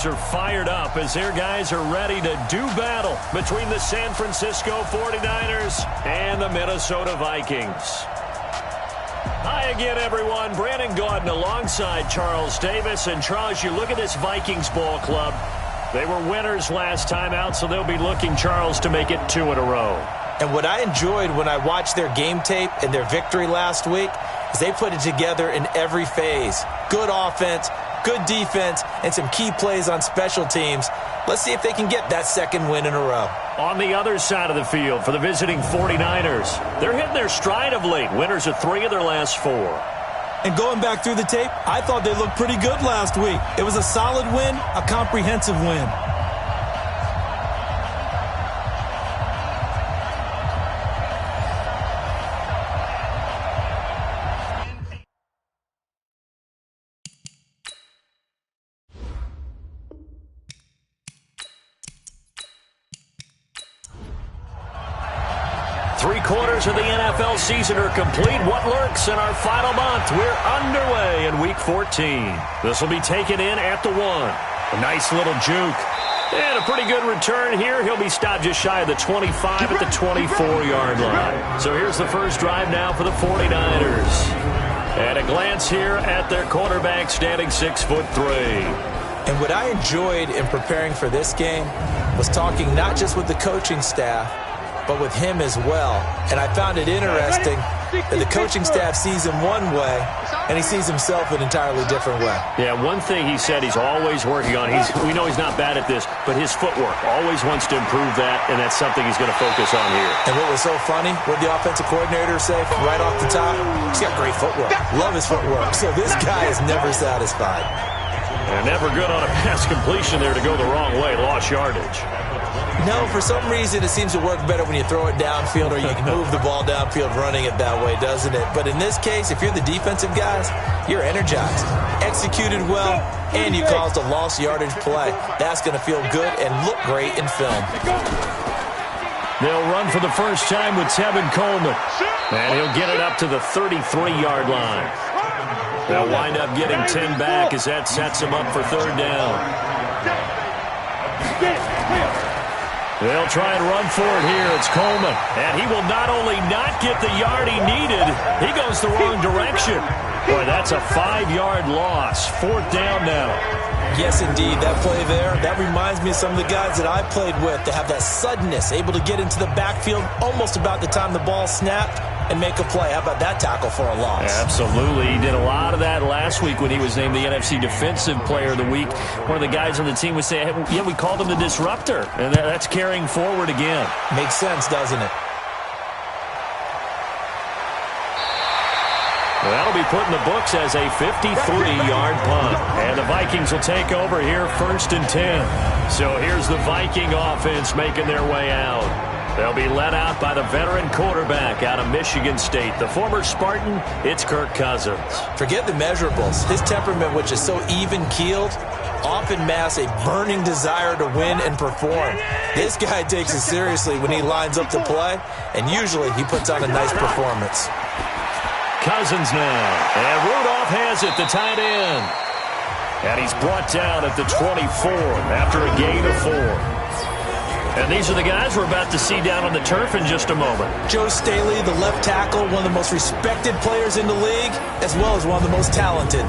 Are fired up as their guys are ready to do battle between the San Francisco 49ers and the Minnesota Vikings. Hi again, everyone. Brandon Gaudin alongside Charles Davis. And Charles, you look at this Vikings ball club. They were winners last time out, so they'll be looking, Charles, to make it 2 in a row. And what I enjoyed when I watched their game tape and their victory last week is they put it together in every phase. Good offense, good defense, and some key plays on special teams. Let's see if they can get that second win in a row. On the other side of the field for the visiting 49ers, they're hitting their stride of late. Winners of 3 of their last 4. And going back through the tape, I thought they looked pretty good last week. It was a solid win, a comprehensive win. Three-quarters of the NFL season are complete. What lurks in our final month? We're underway in Week 14. This will be taken in at the 1. A nice little juke. And a pretty good return here. He'll be stopped just shy of the 25 at the 24-yard line. So here's the first drive now for the 49ers. At a glance here at their quarterback, standing 6'3". And what I enjoyed in preparing for this game was talking not just with the coaching staff, but with him as well. And I found it interesting that the coaching staff sees him one way, and he sees himself an entirely different way. Yeah, one thing he said he's always working on, we know he's not bad at this, but his footwork, always wants to improve that, and that's something he's going to focus on here. And what was so funny, what the offensive coordinator say right off the top, he's got great footwork. Love his footwork. So this guy is never satisfied. And never good on a pass completion there to go the wrong way, lost yardage. No, for some reason it seems to work better when you throw it downfield or you can move the ball downfield running it that way, doesn't it? But in this case, if you're the defensive guys, you're energized, executed well, and you caused a lost yardage play. That's going to feel good and look great in film. They'll run for the first time with Tevin Coleman, and he'll get it up to the 33-yard line. They'll wind up getting 10 back as that sets him up for third down. They'll try and run for it here. It's Coleman. And he will not only not get the yard he needed, he goes the wrong direction. Boy, that's a 5-yard loss. Fourth down now. Yes, indeed. That play there, that reminds me of some of the guys that I played with that have that suddenness, able to get into the backfield almost about the time the ball snapped and make a play. How about that tackle for a loss? Absolutely. He did a lot of that last week when he was named the NFC Defensive Player of the Week. One of the guys on the team would say, hey, yeah, we called him the disruptor. And that's carrying forward again. Makes sense, doesn't it? Well, that'll be put in the books as a 53-yard punt. And the Vikings will take over here, 1st and 10. So here's the Viking offense making their way out. They'll be led out by the veteran quarterback out of Michigan State. The former Spartan, it's Kirk Cousins. Forget the measurables. His temperament, which is so even-keeled, often masks a burning desire to win and perform. This guy takes it seriously when he lines up to play, and usually he puts on a nice performance. Cousins now, and Rudolph has it, the tight end. And he's brought down at the 24 after a gain of 4. And these are the guys we're about to see down on the turf in just a moment. Joe Staley, the left tackle, one of the most respected players in the league, as well as one of the most talented.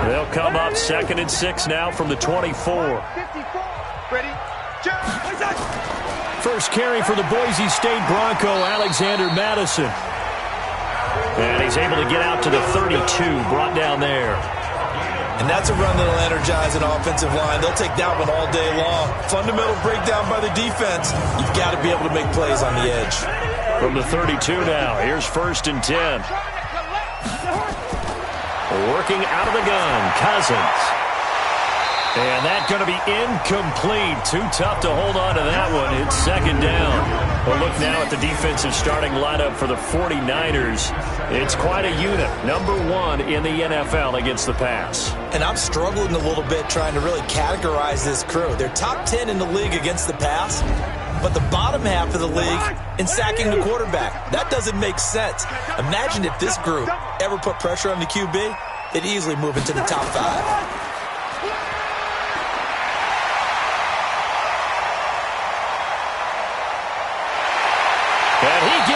They'll come up 2nd and 6 now from the 24. First carry for the Boise State Bronco, Alexander Madison. And he's able to get out to the 32, brought down there. And that's a run that'll energize an offensive line. They'll take that one all day long. Fundamental breakdown by the defense. You've got to be able to make plays on the edge. From the 32 now, here's 1st and 10. Working out of the gun, Cousins. And that's going to be incomplete. Too tough to hold on to that one. It's 2nd down. We'll look now at the defensive starting lineup for the 49ers. It's quite a unit. Number 1 in the NFL against the pass. And I'm struggling a little bit trying to really categorize this crew. They're top 10 in the league against the pass, but the bottom half of the league in sacking the quarterback. That doesn't make sense. Imagine if this group ever put pressure on the QB, they'd easily move into the top 5.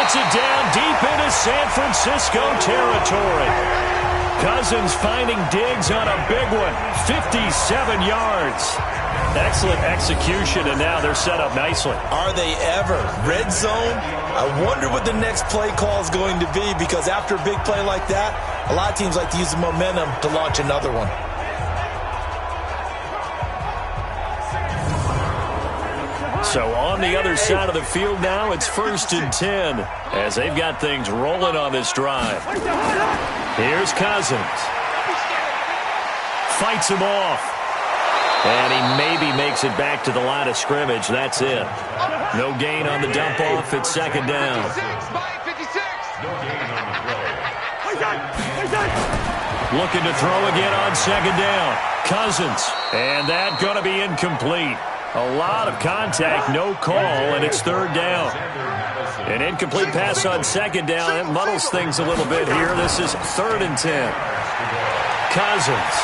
gets it down deep into San Francisco territory. Cousins finding Diggs on a big one, 57 yards. Excellent execution, and now they're set up nicely. Are they ever? Red zone? I wonder what the next play call is going to be, because after a big play like that, a lot of teams like to use the momentum to launch another one. So on the other side of the field now, it's 1st and 10 as they've got things rolling on this drive. Here's Cousins. Fights him off. And he maybe makes it back to the line of scrimmage. That's it. No gain on the dump off. It's 2nd down. Looking to throw again on 2nd down. Cousins. And that going to be incomplete. A lot of contact, no call, and it's 3rd down. An incomplete pass on 2nd down. That muddles things a little bit here. This is 3rd and 10. Cousins.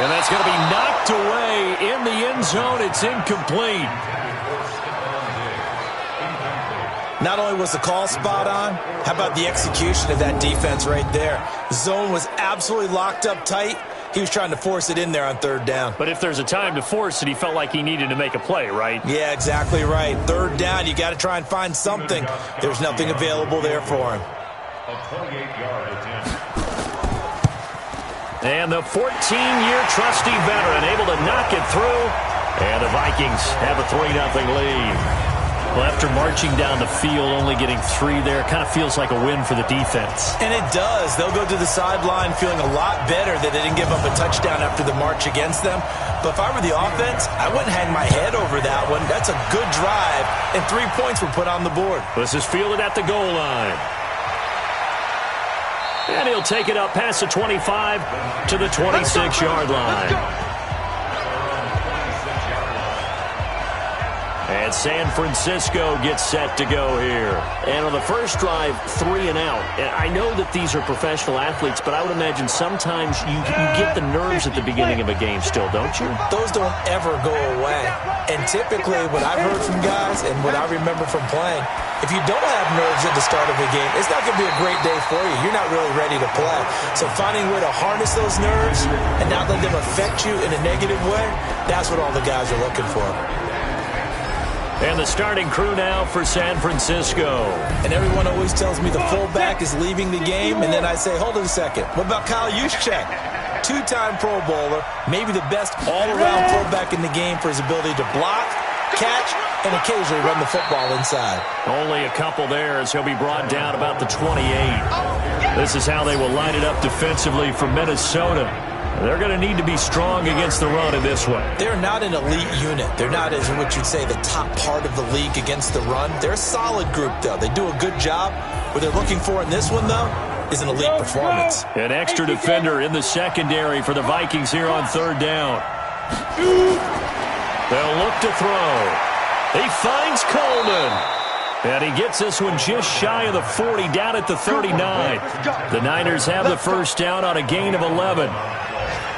And that's going to be knocked away in the end zone. It's incomplete. Not only was the call spot on, how about the execution of that defense right there? The zone was absolutely locked up tight. He was trying to force it in there on 3rd down. But if there's a time to force it, he felt like he needed to make a play, right? Yeah, exactly right. 3rd down, you got to try and find something. There's nothing available there for him. And the 14-year trusty veteran able to knock it through. And the Vikings have a 3-0 lead. Well, after marching down the field, only getting 3 there, kind of feels like a win for the defense. And it does. They'll go to the sideline feeling a lot better that they didn't give up a touchdown after the march against them. But if I were the offense, I wouldn't hang my head over that one. That's a good drive, and 3 points were put on the board. This is fielded at the goal line. And he'll take it up past the 25 to the 26-yard line. And San Francisco gets set to go here. And on the first drive, 3 and out. And I know that these are professional athletes, but I would imagine sometimes you get the nerves at the beginning of a game still, don't you? Those don't ever go away. And typically, what I've heard from guys and what I remember from playing, if you don't have nerves at the start of a game, it's not going to be a great day for you. You're not really ready to play. So finding a way to harness those nerves and not let them affect you in a negative way, that's what all the guys are looking for. And the starting crew now for San Francisco. And everyone always tells me the fullback is leaving the game, and then I say, hold it a second. What about Kyle Juszczyk? 2-time Pro Bowler, maybe the best all-around fullback in the game for his ability to block, catch, and occasionally run the football inside. Only a couple there as he'll be brought down about the 28. This is how they will line it up defensively for Minnesota. They're going to need to be strong against the run in this one. They're not an elite unit. They're not, as what you'd say, the top part of the league against the run. They're a solid group, though. They do a good job. What they're looking for in this one, though, is an elite performance. An extra defender in the secondary for the Vikings here on 3rd down. They'll look to throw. He finds Coleman. And he gets this one just shy of the 40, down at the 39. The Niners have the first down on a gain of 11.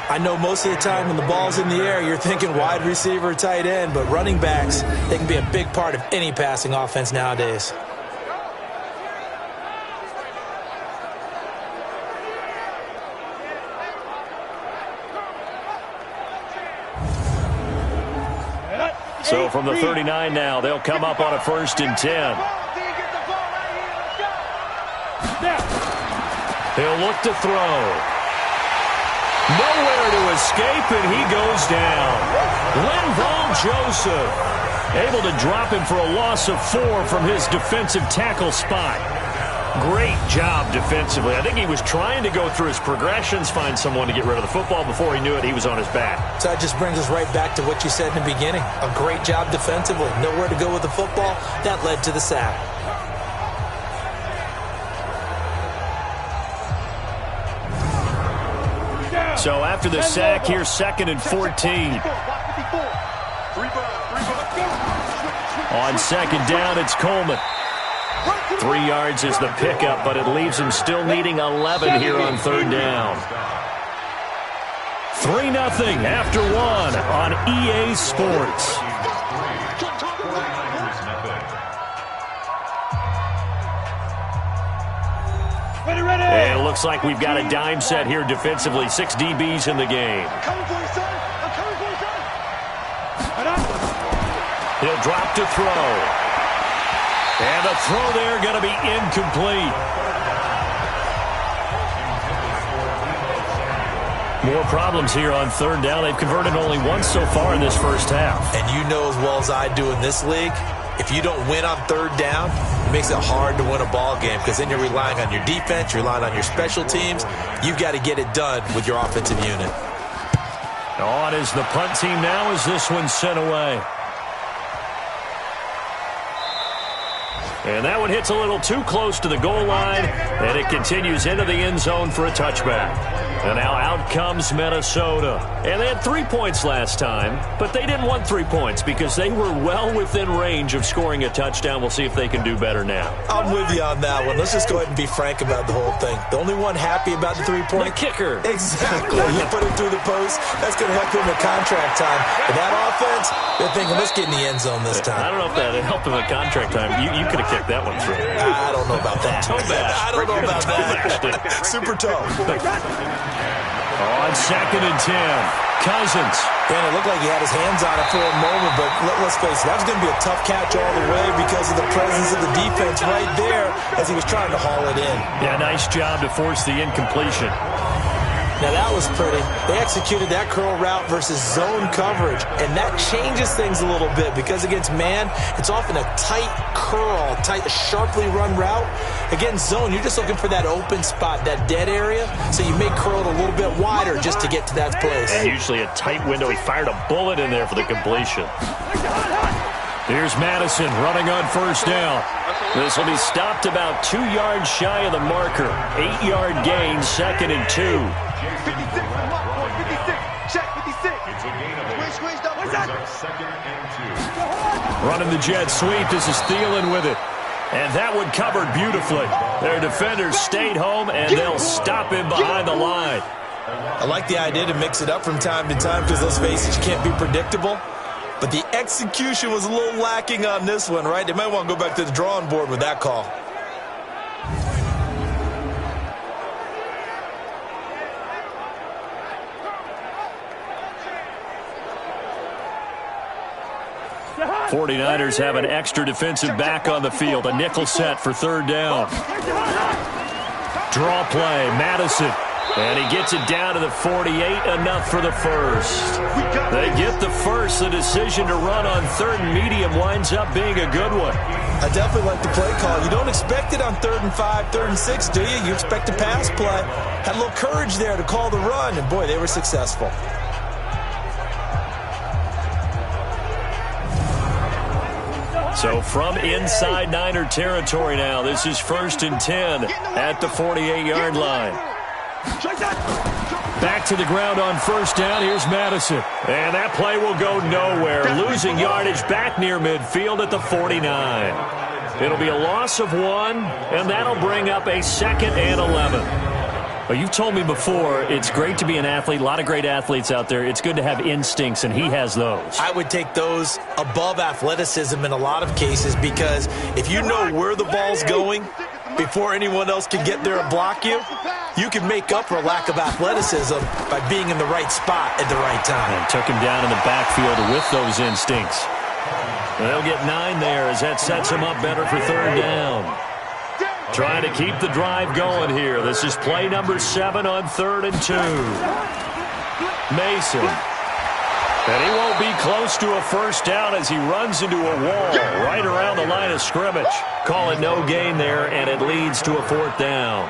I know most of the time when the ball's in the air, you're thinking wide receiver, tight end, but running backs, they can be a big part of any passing offense nowadays. So from the 39 now, they'll come up on a 1st and 10. He'll look to throw. Nowhere to escape, and he goes down. Linval Joseph able to drop him for a loss of 4 from his defensive tackle spot. Great job defensively. I think he was trying to go through his progressions, find someone to get rid of the football. Before he knew it, he was on his back. So that just brings us right back to what you said in the beginning. A great job defensively. Nowhere to go with the football. That led to the sack. So after the sack, here's 2nd and 14. On 2nd down, it's Coleman. 3 yards is the pickup, but it leaves him still needing 11 here on 3rd down. 3-0 after 1 on EA Sports. looks like we've got a dime set here defensively. 6 DBs in the game. He'll drop to throw. And the throw there going to be incomplete. More problems here on third down. They've converted only once so far in this first half. And you know as well as I do in this league, if you don't win on third down, it makes it hard to win a ball game because then you're relying on your defense, you're relying on your special teams. You've got to get it done with your offensive unit. On is the punt team now as this one's sent away. And that one hits a little too close to the goal line, and it continues into the end zone for a touchback. And now out comes Minnesota. And they had 3 points last time, but they didn't want 3 points because they were well within range of scoring a touchdown. We'll see if they can do better now. I'm with you on that one. Let's just go ahead and be frank about the whole thing. The only one happy about the 3-point? The kicker. Exactly. You put it through the post. That's going to help him in contract time. But that offense, they're thinking, let's get in the end zone this time. I don't know if that helped him in contract time. You could have kicked that one through. I don't know about that. Toe bash. I don't know about that. Super toe. On 2nd and 10, Cousins. Man, it looked like he had his hands on it for a moment, but let's face it, that was going to be a tough catch all the way because of the presence of the defense right there as he was trying to haul it in. Yeah, nice job to force the incompletion. Now, that was pretty. They executed that curl route versus zone coverage, and that changes things a little bit because against man, it's often a tight curl, sharply run route. Against zone, you're just looking for that open spot, that dead area, so you may curl it a little bit wider just to get to that place. And usually a tight window. He fired a bullet in there for the completion. Here's Madison running on first down. This will be stopped about 2 yards shy of the marker. 8-yard gain, 2nd and 2. 56, check 56. Squish, double. Running the jet sweep. This is Thielen with it. And that one covered beautifully. Their defenders stayed home, and they'll stop him behind the line. I like the idea to mix it up from time to time because, let's face it, you can't be predictable. But the execution was a little lacking on this one, right? They might want to go back to the drawing board with that call. '49ers have an extra defensive back on the field. A nickel set for third down. Draw play, Madison. And he gets it down to the 48, enough for the first. They get the first. The decision to run on 3rd and medium winds up being a good one. I definitely like the play call. You don't expect it on 3rd and 5, 3rd and 6, do you? You expect a pass play. Had a little courage there to call the run, and boy, they were successful. So from inside Niner territory now, this is 1st and 10 at the 48-yard line. Back to the ground on first down. Here's Madison. And that play will go nowhere. Losing yardage back near midfield at the 49. It'll be a loss of 1, and that'll bring up a 2nd and 11. Well, you've told me before, it's great to be an athlete. A lot of great athletes out there. It's good to have instincts, and he has those. I would take those above athleticism in a lot of cases because if you know where the ball's going before anyone else can get there and block you, you can make up for a lack of athleticism by being in the right spot at the right time. And took him down in the backfield with those instincts. And they'll get 9 there as that sets him up better for third down. Trying to keep the drive going here. This is play number 7 on 3rd and 2. Mason. And he won't be close to a first down as he runs into a wall right around the line of scrimmage. Call it no gain there, and it leads to a 4th down.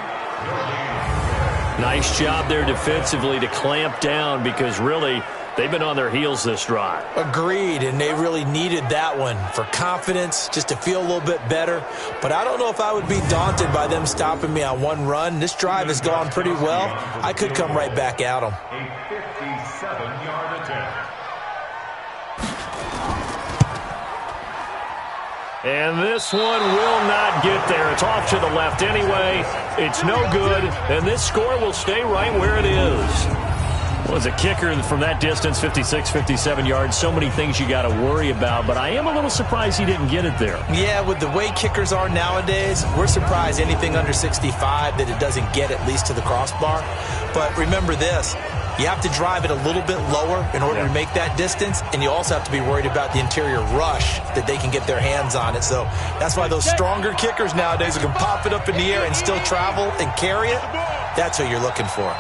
Nice job there defensively to clamp down because really they've been on their heels this drive. Agreed, and they really needed that one for confidence, just to feel a little bit better. But I don't know if I would be daunted by them stopping me on one run. This drive has gone pretty well. I could come right back at them. A 57-yard attempt. And this one will not get there. It's off to the left anyway. It's no good, and this score will stay right where it is. Well, as a kicker from that distance, 56, 57 yards, so many things you got to worry about, but I am a little surprised he didn't get it there. Yeah, with the way kickers are nowadays, we're surprised anything under 65 that it doesn't get at least to the crossbar. But remember this, you have to drive it a little bit lower in order to make that distance, and you also have to be worried about the interior rush that they can get their hands on it. So that's why those stronger kickers nowadays who can pop it up in the air and still travel and carry it, that's what you're looking for.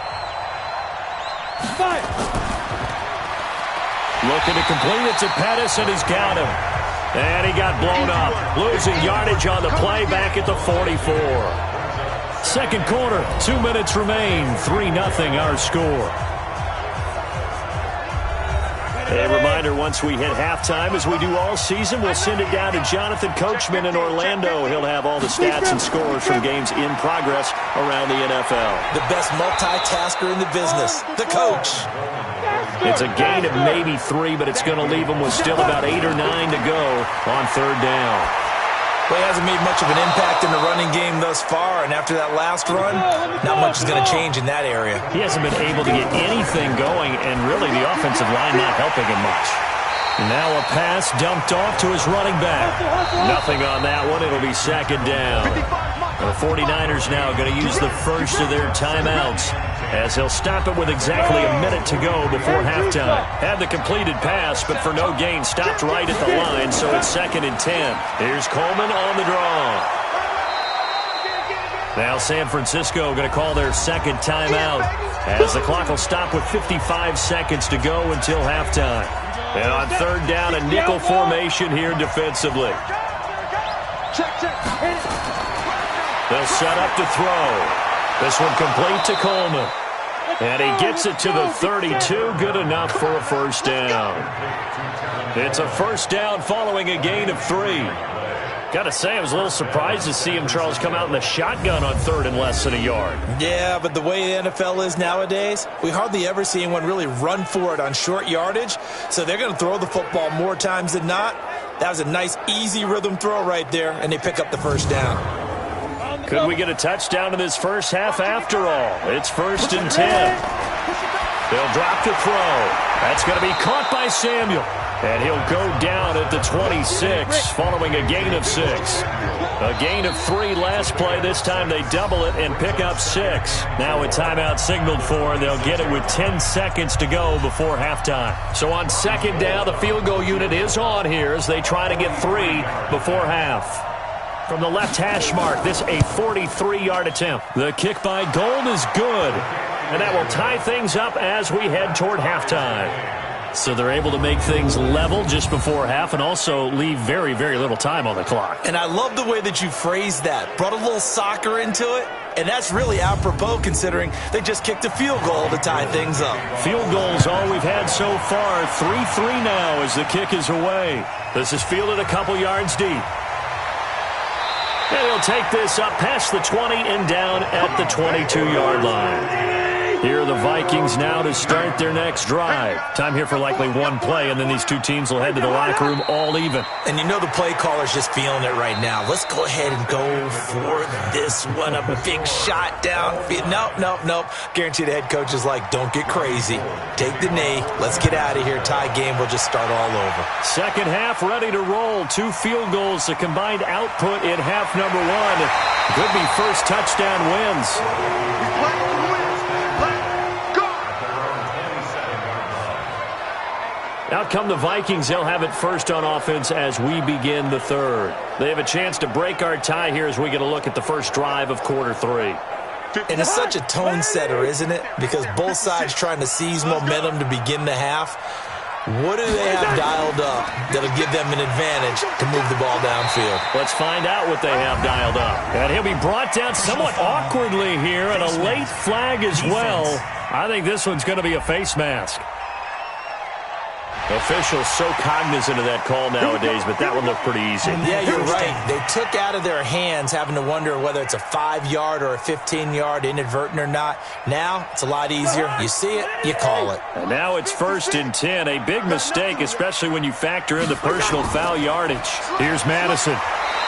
Looking to complete it to Pettis, and he's got him. And he got blown up. Losing yardage on the play back at the 44. Second quarter, 2 minutes remain. 3-0 our score. A reminder, once we hit halftime, as we do all season, we'll send it down to Jonathan Coachman in Orlando. He'll have all the stats and scores from games in progress around the NFL. The best multitasker in the business, the coach. It's a gain of maybe 3, but it's going to leave them with still about 8 or 9 to go on third down. Well, he hasn't made much of an impact in the running game thus far, and after that last run, not much is going to change in that area. He hasn't been able to get anything going, and really the offensive line not helping him much. Now a pass dumped off to his running back. Nothing on that one. It'll be second down. The 49ers now going to use the first of their timeouts, as he'll stop it with exactly a minute to go before halftime. Had the completed pass, but for no gain, stopped right at the line, so it's 2nd and 10. Here's Coleman on the draw. Now San Francisco going to call their second timeout, as the clock will stop with 55 seconds to go until halftime. And on third down, a nickel formation here defensively. They'll set up to throw. This one complete to Coleman. And he gets it to the 32. Good enough for a first down. It's a first down following a gain of 3. Got to say, I was a little surprised to see him, Charles, come out in the shotgun on third and less than a yard. Yeah, but the way the NFL is nowadays, we hardly ever see anyone really run for it on short yardage. So they're going to throw the football more times than not. That was a nice, easy rhythm throw right there, and they pick up the first down. Could we get a touchdown in this first half after all? It's 1st and 10. They'll drop to throw. That's going to be caught by Samuel. And he'll go down at the 26 following a gain of 6. A gain of 3 last play. This time they double it and pick up 6. Now a timeout signaled for, and they'll get it with 10 seconds to go before halftime. So on second down, the field goal unit is on here as they try to get 3 before half. From the left hash mark, this a 43-yard attempt. The kick by Gold is good. And that will tie things up as we head toward halftime. So they're able to make things level just before half and also leave very, very little time on the clock. And I love the way that you phrased that. Brought a little soccer into it. And that's really apropos considering they just kicked a field goal to tie things up. Field goals all we've had so far. 3-3 now as the kick is away. This is fielded a couple yards deep. And he'll take this up past the 20 and down at the 22-yard line. Here are the Vikings now to start their next drive. Time here for likely one play, and then these two teams will head to the locker room all even. And you know the play caller's just feeling it right now. Let's go ahead and go for this one. A big shot down. Nope. Guarantee the head coach is like, don't get crazy. Take the knee. Let's get out of here. Tie game. We'll just start all over. Second half ready to roll. 2 field goals. The combined output in half number 1. Could be first touchdown wins. Out come the Vikings. They'll have it first on offense as we begin the third. They have a chance to break our tie here as we get a look at the first drive of quarter 3. And it's such a tone setter, isn't it? Because both sides trying to seize momentum to begin the half. What do they have dialed up that'll give them an advantage to move the ball downfield? Let's find out what they have dialed up. And he'll be brought down somewhat awkwardly here, and a late flag as well. I think this one's going to be a face mask. Officials so cognizant of that call nowadays, but that one looked pretty easy. Yeah, you're right. They took out of their hands having to wonder whether it's a 5-yard or a 15-yard inadvertent or not. Now, it's a lot easier. You see it, you call it. And now it's 1st and 10. A big mistake, especially when you factor in the personal foul yardage. Here's Madison.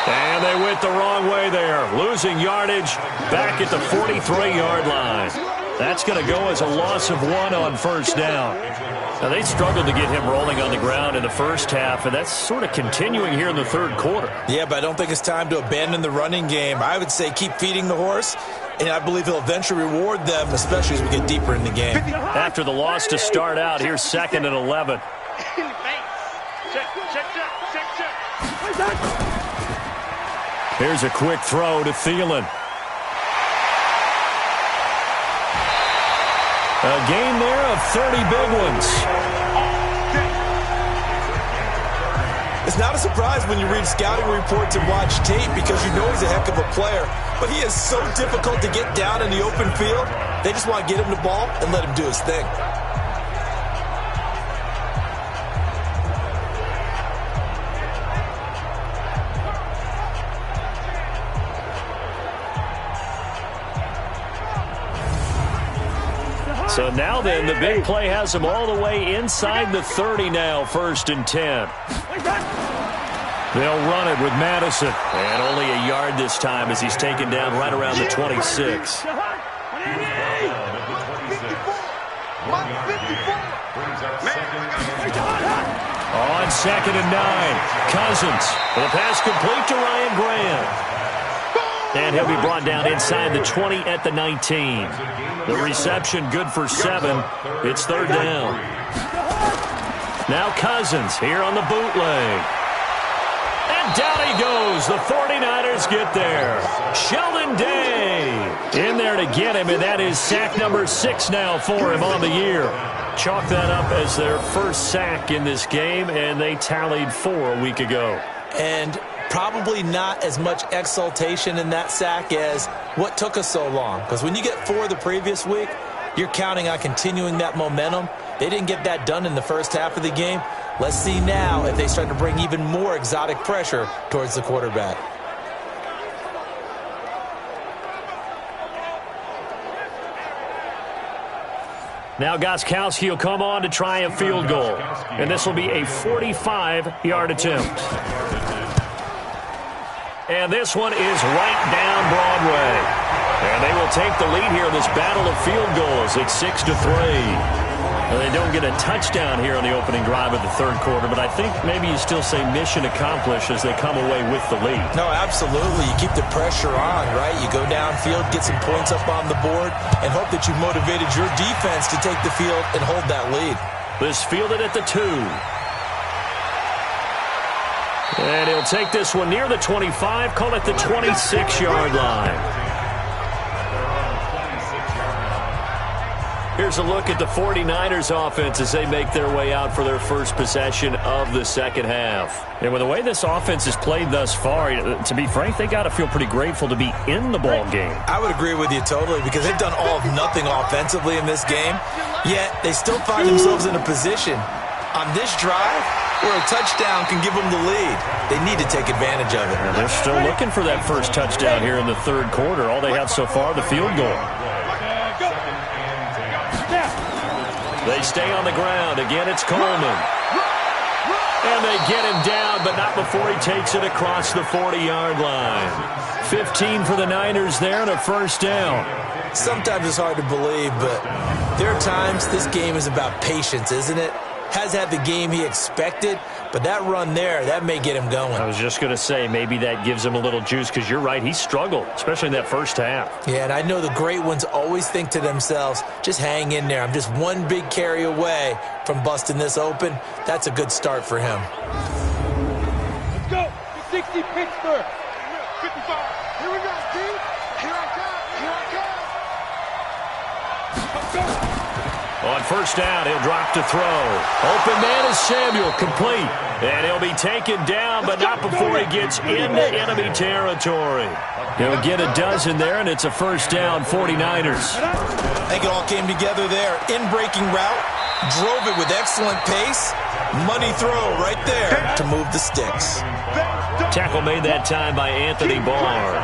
And they went the wrong way there. Losing yardage back at the 43-yard line. That's going to go as a loss of 1 on first down. Now, they struggled to get him rolling on the ground in the first half, and that's sort of continuing here in the third quarter. Yeah, but I don't think it's time to abandon the running game. I would say keep feeding the horse, and I believe he'll eventually reward them, especially as we get deeper in the game. After the loss to start out, here's 2nd and 11. Here's a quick throw to Thielen. A gain there of 30 big ones. It's not a surprise when you read scouting reports and watch tape because you know he's a heck of a player. But he is so difficult to get down in the open field. They just want to get him the ball and let him do his thing. So now then, the big play has him all the way inside the 30 now, 1st and 10. They'll run it with Madison. And only a yard this time as he's taken down right around the 26. On 2nd and 9, Cousins. The pass complete to Ryan Graham. And he'll be brought down inside the 20 at the 19. The reception good for 7. It's 3rd down. Now Cousins here on the bootleg. And down he goes. The 49ers get there. Sheldon Day in there to get him, and that is sack number 6 now for him on the year. Chalk that up as their first sack in this game, and they tallied 4 a week ago. And probably not as much exultation in that sack as what took us so long. Because when you get 4 the previous week, you're counting on continuing that momentum. They didn't get that done in the first half of the game. Let's see now if they start to bring even more exotic pressure towards the quarterback. Now Gostkowski will come on to try a field goal. And this will be a 45-yard attempt. And this one is right down Broadway. And they will take the lead here in this battle of field goals. It's 6-3. And they don't get a touchdown here on the opening drive of the third quarter, but I think maybe you still say mission accomplished as they come away with the lead. No, absolutely. You keep the pressure on, right? You go downfield, get some points up on the board, and hope that you've motivated your defense to take the field and hold that lead. This fielded at the 2. And he'll take this one near the 25, call it the 26-yard line. Here's a look at the 49ers offense as they make their way out for their first possession of the second half. And with the way this offense has played thus far, to be frank, they got to feel pretty grateful to be in the ball game. I would agree with you totally because they've done all of nothing offensively in this game, yet they still find themselves in a position on this drive where a touchdown can give them the lead. They need to take advantage of it. And they're still looking for that first touchdown here in the third quarter. All they have so far, the field goal. They stay on the ground. Again, it's Coleman. And they get him down, but not before he takes it across the 40-yard line. 15 for the Niners there and a first down. Sometimes it's hard to believe, but there are times this game is about patience, isn't it? Has had the game he expected, but that run there, that may get him going. I was just going to say, maybe that gives him a little juice because you're right, he struggled, especially in that first half. Yeah, and I know the great ones always think to themselves, just hang in there. I'm just one big carry away from busting this open. That's a good start for him. Let's go. 60 Pittsburgh. 55. Here we go, team. Here I come. Here I come. Let's go. On first down, he'll drop to throw. Open man is Samuel, complete. And he'll be taken down, but not before he gets into enemy territory. He'll get a dozen there, and it's a first down, 49ers. I think it all came together there. In-breaking route, drove it with excellent pace. Money throw right there to move the sticks. Tackle made that time by Anthony Barr.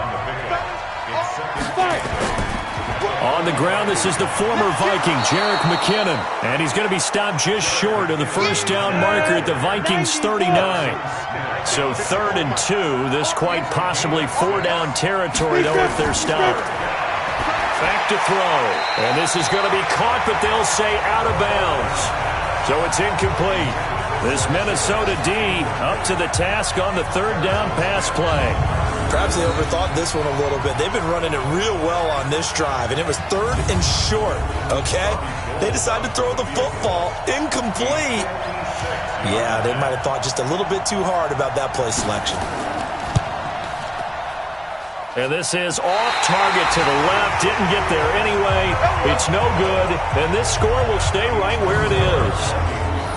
On the ground, this is the former Viking, Jerick McKinnon. And he's going to be stopped just short of the first down marker at the Vikings 39. So 3rd and 2. This quite possibly 4-down territory, though, if they're stopped. Back to throw. And this is going to be caught, but they'll say out of bounds. So it's incomplete. This Minnesota D up to the task on the third down pass play. Perhaps they overthought this one a little bit. They've been running it real well on this drive, and it was 3rd and short, okay? They decided to throw the football incomplete. Yeah, they might have thought just a little bit too hard about that play selection. And this is off target to the left. Didn't get there anyway. It's no good. And this score will stay right where it is.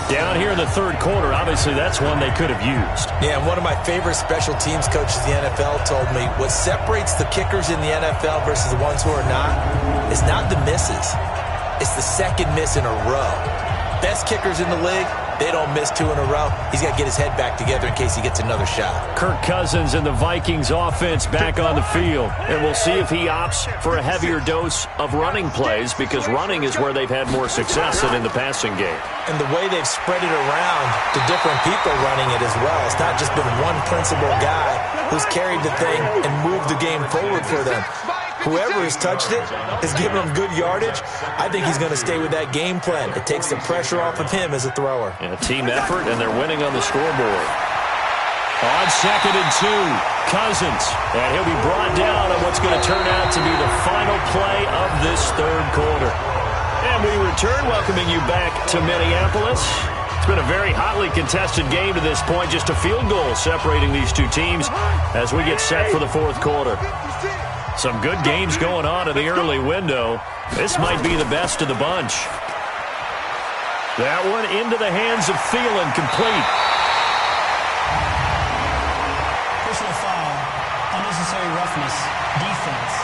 Down here in the third quarter, obviously that's one they could have used. Yeah, and one of my favorite special teams coaches in the NFL told me what separates the kickers in the NFL versus the ones who are not is not the misses. It's the second miss in a row. Best kickers in the league, they don't miss 2 in a row. He's got to get his head back together in case he gets another shot. Kirk Cousins and the Vikings offense back on the field. And we'll see if he opts for a heavier dose of running plays, because running is where they've had more success than in the passing game. And the way they've spread it around to different people running it as well. It's not just been one principal guy who's carried the thing and moved the game forward for them. Whoever has touched it has given him good yardage. I think he's going to stay with that game plan. It takes the pressure off of him as a thrower. And a team effort, and they're winning on the scoreboard. On 2nd and 2, Cousins. And he'll be brought down on what's going to turn out to be the final play of this third quarter. And we return, welcoming you back to Minneapolis. It's been a very hotly contested game to this point. Just a field goal separating these two teams as we get set for the fourth quarter. Some good games going on in the early window. This might be the best of the bunch. That one into the hands of Thielen, complete. Personal foul, unnecessary roughness, defense.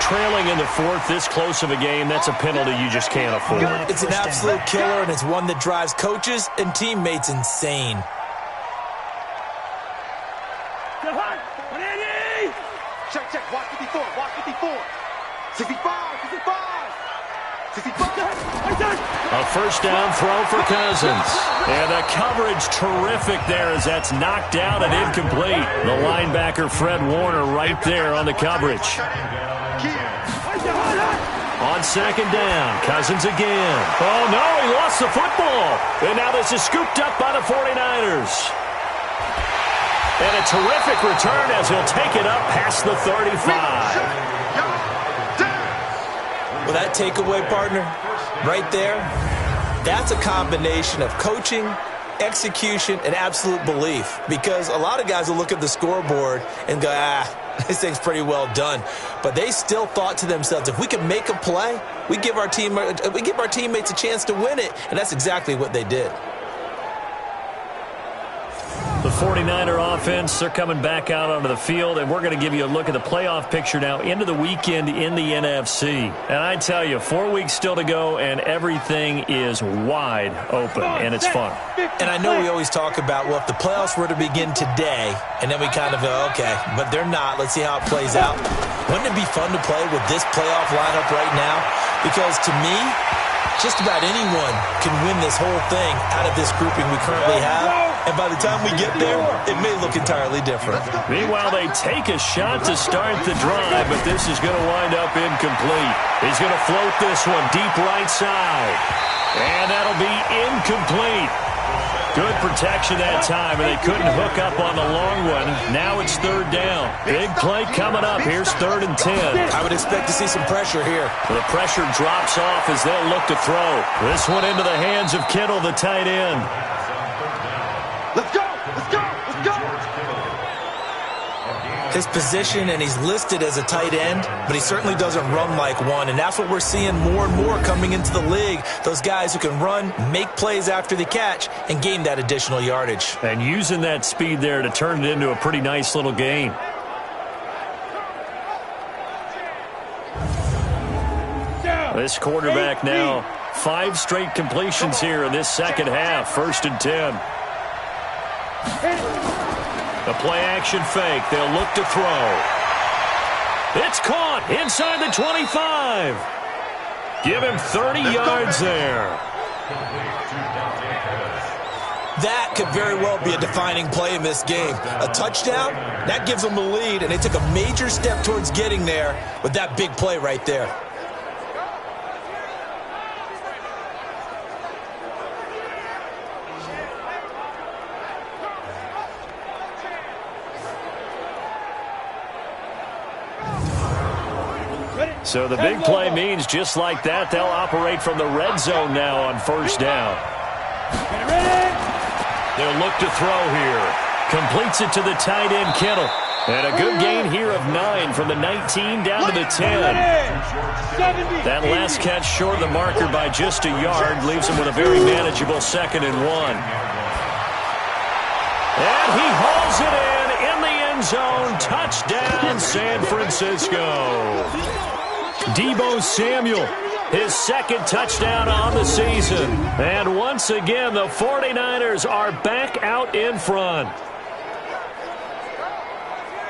Trailing in the fourth, this close of a game, that's a penalty you just can't afford. It's an absolute killer, and it's one that drives coaches and teammates insane. Check, watch 54, watch 54. 65, 65, 65. A first down throw for Cousins. And the coverage terrific there as that's knocked out and incomplete. The linebacker, Fred Warner, right there on the coverage. On 2nd down, Cousins again. Oh, no, he lost the football. And now this is scooped up by the 49ers. And a terrific return as he'll take it up past the 35. Well, that takeaway, partner, right there, that's a combination of coaching, execution, and absolute belief. Because a lot of guys will look at the scoreboard and go, this thing's pretty well done. But they still thought to themselves, if we can make a play, we give our teammates a chance to win it. And that's exactly what they did. The 49er offense, they're coming back out onto the field, and we're going to give you a look at the playoff picture now into the weekend in the NFC. And I tell you, 4 weeks still to go, and everything is wide open, and it's fun. And I know we always talk about, well, if the playoffs were to begin today, and then we kind of go, okay, but they're not. Let's see how it plays out. Wouldn't it be fun to play with this playoff lineup right now? Because to me, just about anyone can win this whole thing out of this grouping we currently have. And by the time we get there, it may look entirely different. Meanwhile, they take a shot to start the drive, but this is going to wind up incomplete. He's going to float this one deep right side. And that'll be incomplete. Good protection that time, and they couldn't hook up on the long one. Now it's 3rd down. Big play coming up. Here's 3rd and 10. I would expect to see some pressure here. The pressure drops off as they'll look to throw. This one into the hands of Kittle, the tight end. Let's go, let's go, let's go. His position, and he's listed as a tight end, but he certainly doesn't run like one, and that's what we're seeing more and more coming into the league. Those guys who can run, make plays after the catch, and gain that additional yardage. And using that speed there to turn it into a pretty nice little gain. This quarterback now, 5 straight completions here in this second half. 1st and 10. The play-action fake. They'll look to throw. It's caught inside the 25. Give him 30 yards there. That could very well be a defining play in this game. A touchdown, that gives them the lead, and they took a major step towards getting there with that big play right there. So the big play means just like that, they'll operate from the red zone now on first down. They'll look to throw here. Completes it to the tight end, Kittle. And a good gain here of 9 from the 19 down to the 10. That last catch short of the marker by just a yard leaves him with a very manageable 2nd and 1. And he hauls it in the end zone. Touchdown, San Francisco. Deebo Samuel, his 2nd touchdown on the season. And once again, the 49ers are back out in front.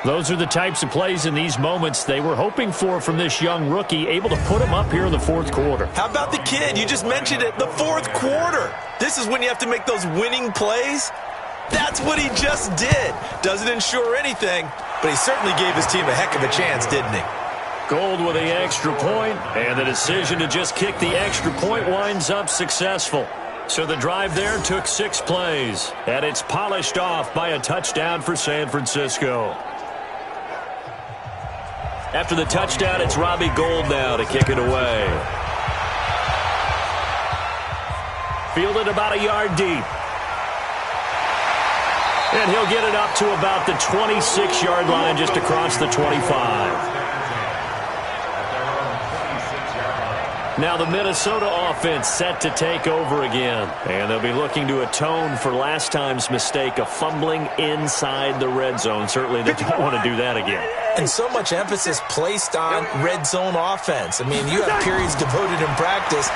Those are the types of plays in these moments they were hoping for from this young rookie, able to put him up here in the 4th quarter. How about the kid? You just mentioned it, the 4th quarter. This is when you have to make those winning plays. That's what he just did. Doesn't ensure anything, but he certainly gave his team a heck of a chance, didn't he? Gold with the extra point, and the decision to just kick the extra point winds up successful. So the drive there took 6 plays, and it's polished off by a touchdown for San Francisco. After the touchdown, it's Robbie Gould now to kick it away. Fielded about a yard deep. And he'll get it up to about the 26-yard line just across the 25. Now the Minnesota offense set to take over again. And they'll be looking to atone for last time's mistake of fumbling inside the red zone. Certainly they don't want to do that again. And so much emphasis placed on red zone offense. I mean, you have periods devoted in practice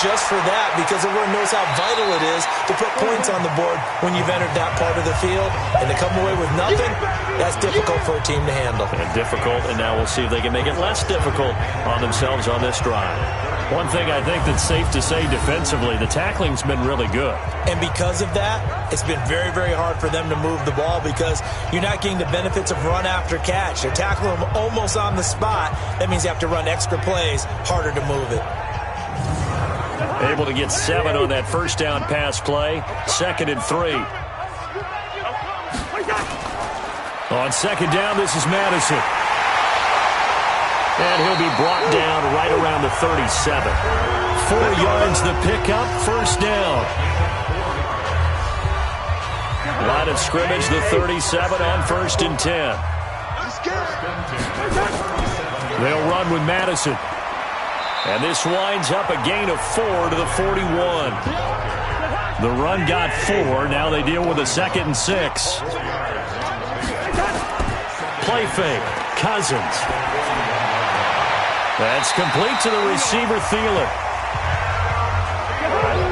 just for that because everyone knows how vital it is to put points on the board when you've entered that part of the field. And to come away with nothing, that's difficult for a team to handle. And difficult, and now we'll see if they can make it less difficult on themselves on this drive. One thing I think that's safe to say defensively, the tackling's been really good. And because of that, it's been very, very hard for them to move the ball because you're not getting the benefits of run after catch. They're tackling them almost on the spot. That means you have to run extra plays, harder to move it. Able to get 7 on that first down pass play. 2nd and 3. On 2nd down, this is Madison. And he'll be brought down right around the 37. 4 yards the pickup, first down. Line of scrimmage, the 37 on 1st and 10. They'll run with Madison. And this winds up a gain of 4 to the 41. The run got 4. Now they deal with a 2nd and 6. Play fake. Cousins. That's complete to the receiver, Thielen.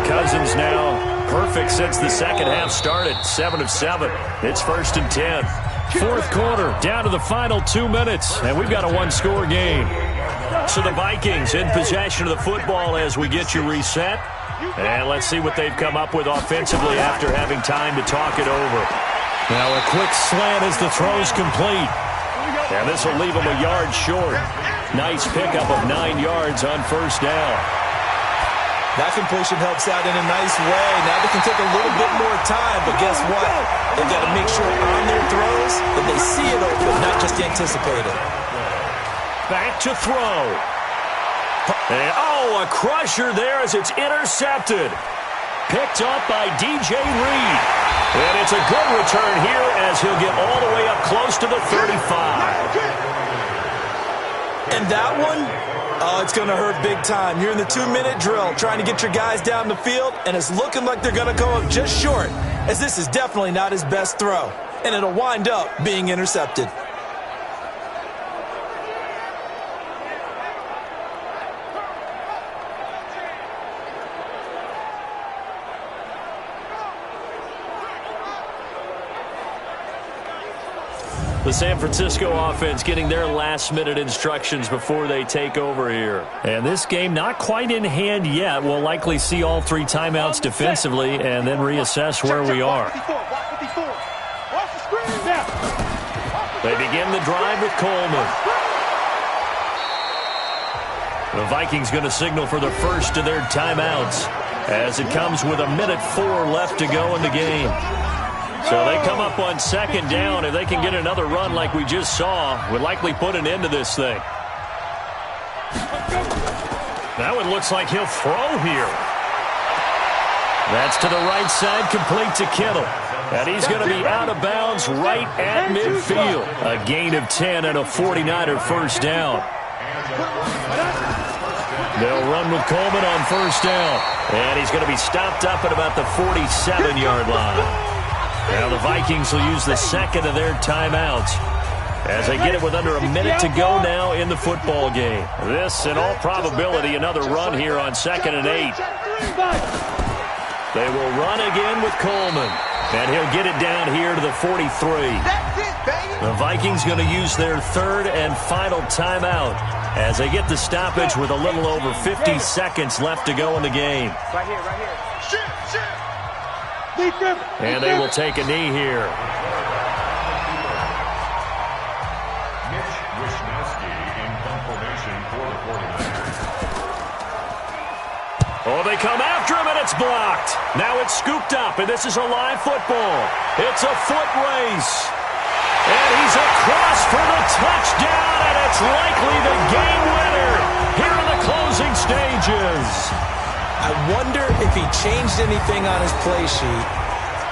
Cousins now perfect since the second half started. 7 of 7. It's 1st and 10. 4th quarter, down to the final 2 minutes, and we've got a 1-score game. So the Vikings in possession of the football as we get you reset. And let's see what they've come up with offensively after having time to talk it over. Now a quick slant as the throw's complete. And this will leave them a yard short. Nice pickup of 9 yards on first down. That completion helps out in a nice way. Now they can take a little bit more time, but guess what? They've got to make sure on their throws that they see it open, not just anticipate it. Back to throw. And, a crusher there as it's intercepted. Picked up by DJ Reed. And it's a good return here as he'll get all the way up close to the 35. And that one, it's going to hurt big time. You're in the 2-minute drill trying to get your guys down the field, and it's looking like they're going to go up just short, as this is definitely not his best throw. And it'll wind up being intercepted. The San Francisco offense getting their last-minute instructions before they take over here. And this game not quite in hand yet. We'll likely see all 3 timeouts defensively and then reassess where we are. They begin the drive with Coleman. The Vikings going to signal for the first of their timeouts as it comes with 1:04 left to go in the game. So they come up on second down. If they can get another run like we just saw, would likely put an end to this thing. That one looks like he'll throw here. That's to the right side, complete to Kittle. And he's going to be out of bounds right at midfield. A gain of 10 and a 49er first down. They'll run with Coleman on first down. And he's going to be stopped up at about the 47-yard line. Now the Vikings will use the second of their timeouts as they get it with under a minute to go now in the football game. This, in all probability, another run here on 2nd and 8. They will run again with Coleman. And he'll get it down here to the 43. The Vikings going to use their third and final timeout as they get the stoppage with a little over 50 seconds left to go in the game. Right here. Shoot. And they will take a knee here. Oh, they come after him, and it's blocked. Now it's scooped up, and this is a live football. It's a foot race. And he's across for the touchdown, and it's likely the game winner here in the closing stages. I wonder if he changed anything on his play sheet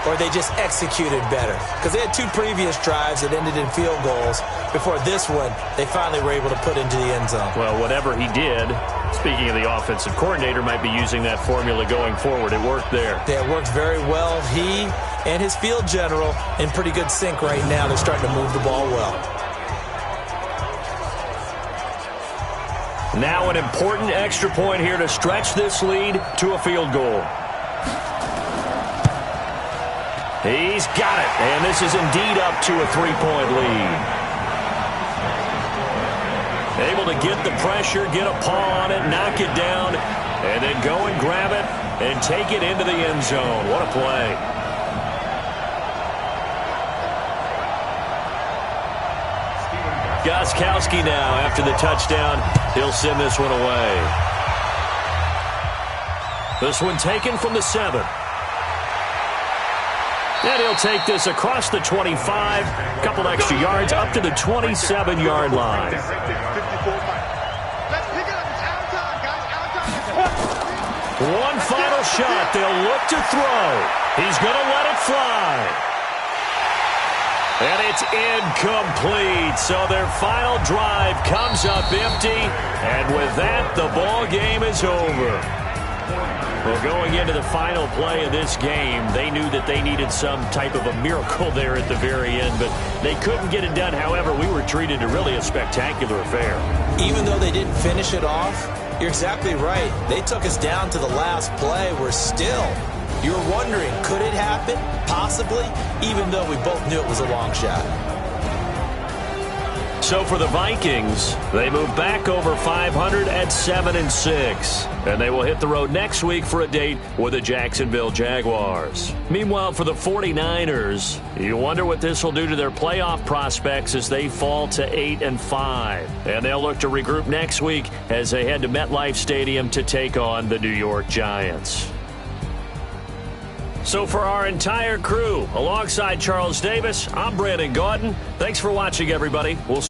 or they just executed better. Because they had 2 previous drives that ended in field goals. Before this one, they finally were able to put into the end zone. Well, whatever he did, speaking of the offensive coordinator, might be using that formula going forward. It worked there. Yeah, it worked very well. He and his field general in pretty good sync right now. They're starting to move the ball well. Now an important extra point here to stretch this lead to a field goal. He's got it, and this is indeed up to a 3-point lead. Able to get the pressure, get a paw on it, knock it down, and then go and grab it and take it into the end zone. What a play. Gostkowski now, after the touchdown, he'll send this one away. This one taken from the 7. And he'll take this across the 25, a couple extra yards, up to the 27-yard line. One final shot. They'll look to throw. He's going to let it fly. And it's incomplete. So their final drive comes up empty. And with that, the ball game is over. Well, going into the final play of this game, they knew that they needed some type of a miracle there at the very end, but they couldn't get it done. However, we were treated to really a spectacular affair. Even though they didn't finish it off, you're exactly right. They took us down to the last play. We're still, you were wondering, could it happen? Possibly, even though we both knew it was a long shot. So for the Vikings, they move back over 500 at 7-6. And they will hit the road next week for a date with the Jacksonville Jaguars. Meanwhile, for the 49ers, you wonder what this will do to their playoff prospects as they fall to 8-5. And they'll look to regroup next week as they head to MetLife Stadium to take on the New York Giants. So for our entire crew, alongside Charles Davis, I'm Brandon Gaudin. Thanks for watching, everybody. We'll